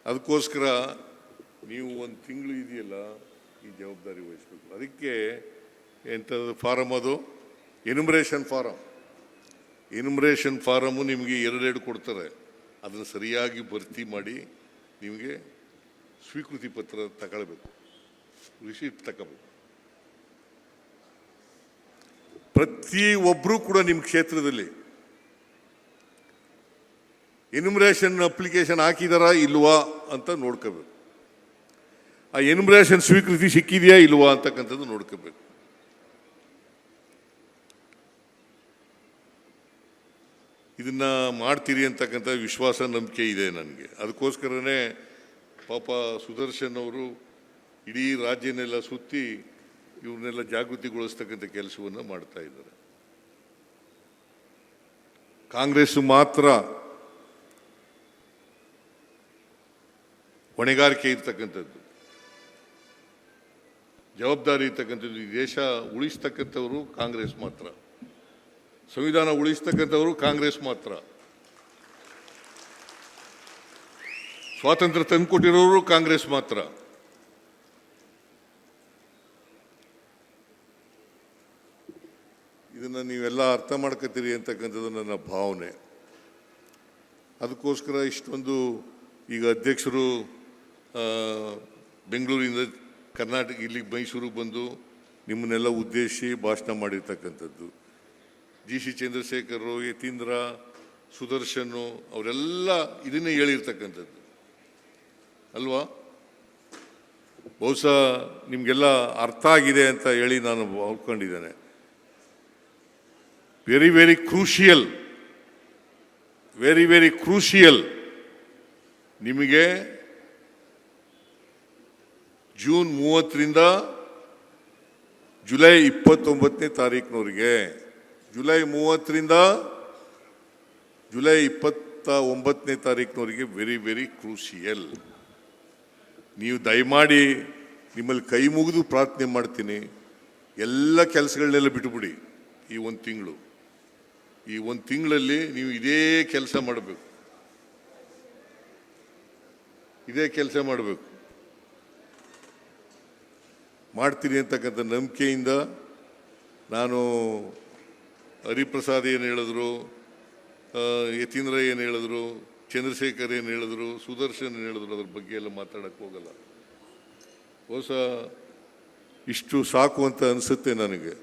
ಅದಕ್ಕೋಸ್ಕರ ನೀವು ಒಂದು ತಿಂಗಳು ಇದೆಯಲ್ಲ ಈ ಜವಾಬ್ದಾರಿ ವಹಿಸಬೇಕು. ಅದಕ್ಕೆ ಎಂಥದ್ದು ಫಾರಮ್, ಅದು ಎನ್ಯುಮರೇಷನ್ ಫಾರಮು ನಿಮಗೆ ಎರಡೆರಡು ಕೊಡ್ತಾರೆ. ಅದನ್ನು ಸರಿಯಾಗಿ ಭರ್ತಿ ಮಾಡಿ ನಿಮಗೆ ಸ್ವೀಕೃತಿ ಪತ್ರ ತಗೊಳ್ಬೇಕು, ರಿಸೀಟ್ ತಗೋಬೇಕು. ಪ್ರತಿಯೊಬ್ಬರೂ ಕೂಡ ನಿಮ್ಮ ಕ್ಷೇತ್ರದಲ್ಲಿ ಎನ್ಯುಮರೇಷನ್ ಅಪ್ಲಿಕೇಶನ್ ಹಾಕಿದಾರಾ ಇಲ್ವಾ ಅಂತ ನೋಡ್ಕೋಬೇಕು. ಆ ಎನ್ಯುಮರೇಷನ್ ಸ್ವೀಕೃತಿ ಸಿಕ್ಕಿದೆಯಾ ಇಲ್ವಾ ಅಂತಕ್ಕಂಥದ್ದು ನೋಡ್ಕೋಬೇಕು. ಇದನ್ನ ಮಾಡ್ತೀರಿ ಅಂತಕ್ಕಂಥ ವಿಶ್ವಾಸ, ನಂಬಿಕೆ ಇದೆ ನನಗೆ. ಅದಕ್ಕೋಸ್ಕರನೇ ಪಾಪ ಸುದರ್ಶನ್ ಅವರು ಇಡೀ ರಾಜ್ಯನೆಲ್ಲ ಸುತ್ತಿ ಇವ್ರನ್ನೆಲ್ಲ ಜಾಗೃತಿಗೊಳಿಸ್ತಕ್ಕಂಥ ಕೆಲಸವನ್ನು ಮಾಡ್ತಾ ಇದ್ದಾರೆ. ಕಾಂಗ್ರೆಸ್ ಮಾತ್ರ ಹೊಣೆಗಾರಿಕೆ ಇರ್ತಕ್ಕಂಥದ್ದು, ಜವಾಬ್ದಾರಿ ಇರ್ತಕ್ಕಂಥದ್ದು. ಈ ದೇಶ ಉಳಿಸ್ತಕ್ಕಂಥವರು ಕಾಂಗ್ರೆಸ್ ಮಾತ್ರ, ಸಂವಿಧಾನ ಉಳಿಸ್ತಕ್ಕಂಥವರು ಕಾಂಗ್ರೆಸ್ ಮಾತ್ರ, ಸ್ವಾತಂತ್ರ್ಯ ತಂದುಕೊಟ್ಟಿರೋರು ಕಾಂಗ್ರೆಸ್ ಮಾತ್ರ. ಇದನ್ನು ನೀವೆಲ್ಲ ಅರ್ಥ ಮಾಡ್ಕೋತೀರಿ ಅಂತಕ್ಕಂಥದ್ದು ನನ್ನ ಭಾವನೆ. ಅದಕ್ಕೋಸ್ಕರ ಇಷ್ಟೊಂದು ಈಗ ಅಧ್ಯಕ್ಷರು ಬೆಂಗಳೂರಿಂದ ಕರ್ನಾಟಕ ಇಲ್ಲಿಗೆ ಮೈಸೂರಿಗೆ ಬಂದು ನಿಮ್ಮನ್ನೆಲ್ಲ ಉದ್ದೇಶಿಸಿ ಭಾಷಣ ಮಾಡಿರ್ತಕ್ಕಂಥದ್ದು. ಜಿ.ಸಿ. ಚಂದ್ರಶೇಖರ್, ಯತೀಂದ್ರ, ಸುದರ್ಶನ್ ಅವರೆಲ್ಲ ಇದನ್ನೇ ಹೇಳಿರ್ತಕ್ಕಂಥದ್ದು ಅಲ್ವಾ? ಬಹುಶಃ ನಿಮಗೆಲ್ಲ ಅರ್ಥ ಆಗಿದೆ ಅಂತ ಹೇಳಿ ನಾನು ಅಂದ್ಕೊಂಡಿದ್ದೇನೆ. ವೆರಿ ವೆರಿ ಕ್ರೂಷಿಯಲ್ ನಿಮಗೆ ಜೂನ್ 30ರಿಂದ ಜುಲೈ 29ನೇ ತಾರೀಕಿನವರೆಗೆ, ಜುಲೈ 30ರಿಂದ ಜುಲೈ 29ನೇ ತಾರೀಕಿನವರೆಗೆ ವೆರಿ ವೆರಿ ಕ್ರೂಷಿಯಲ್. ನೀವು ದಯಮಾಡಿ ನಿಮ್ಮಲ್ಲಿ ಕೈ ಮುಗಿದು ಪ್ರಾರ್ಥನೆ ಮಾಡ್ತೀನಿ, ಎಲ್ಲ ಕೆಲಸಗಳನ್ನೆಲ್ಲ ಬಿಟ್ಟುಬಿಡಿ. ಈ ಒಂದು ತಿಂಗಳಲ್ಲಿ ನೀವು ಇದೇ ಕೆಲಸ ಮಾಡಬೇಕು, ಮಾಡ್ತೀರಿ ಅಂತಕ್ಕಂಥ ನಂಬಿಕೆಯಿಂದ ನಾನು ಹರಿಪ್ರಸಾದ್ ಏನು ಹೇಳಿದ್ರು, ಯತೀಂದ್ರ ಏನು ಹೇಳಿದ್ರು, ಚಂದ್ರಶೇಖರ್ ಏನು ಹೇಳಿದ್ರು, ಸುದರ್ಶನ್ ಏನು ಹೇಳಿದ್ರು, ಅದ್ರ ಬಗ್ಗೆ ಎಲ್ಲ ಮಾತಾಡಕ್ಕೆ ಹೋಗಲ್ಲ. ಇಷ್ಟು ಸಾಕು ಅಂತ ಅನಿಸುತ್ತೆ ನನಗೆ.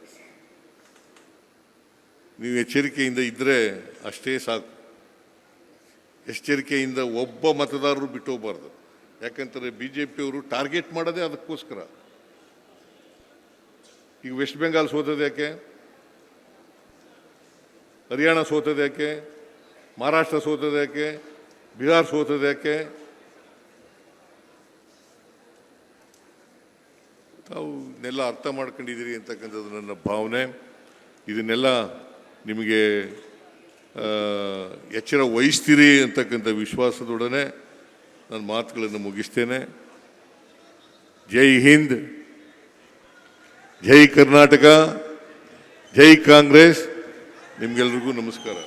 ನೀವು ಎಚ್ಚರಿಕೆಯಿಂದ ಇದ್ದರೆ ಅಷ್ಟೇ ಸಾಕು. ಎಚ್ಚರಿಕೆಯಿಂದ ಒಬ್ಬ ಮತದಾರರು ಬಿಟ್ಟು ಹೋಗಬಾರ್ದು. ಯಾಕಂತಾರೆ BJPಯವರು ಟಾರ್ಗೆಟ್ ಮಾಡೋದೇ ಅದಕ್ಕೋಸ್ಕರ. ಈಗ ವೆಸ್ಟ್ ಬೆಂಗಾಲ್ ಸೋತದ ಯಾಕೆ, ಹರಿಯಾಣ ಸೋತದ ಯಾಕೆ, ಮಹಾರಾಷ್ಟ್ರ ಸೋತದ ಯಾಕೆ, ಬಿಹಾರ್ ಸೋತದ ಯಾಕೆ? ತಾವು ಇದನ್ನೆಲ್ಲ ಅರ್ಥ ಮಾಡ್ಕೊಂಡಿದ್ದೀರಿ ಅಂತಕ್ಕಂಥದ್ದು ನನ್ನ ಭಾವನೆ. ಇದನ್ನೆಲ್ಲ ನಿಮಗೆ ಎಚ್ಚರ ವಹಿಸ್ತೀರಿ ಅಂತಕ್ಕಂಥ ವಿಶ್ವಾಸದೊಡನೆ ನನ್ನ ಮಾತುಗಳನ್ನು ಮುಗಿಸ್ತೇನೆ. ಜೈ ಹಿಂದ್, ಜೈ ಕರ್ನಾಟಕ, ಜೈ ಕಾಂಗ್ರೆಸ್. ನಿಮ್ಗೆಲ್ರಿಗೂ ನಮಸ್ಕಾರ.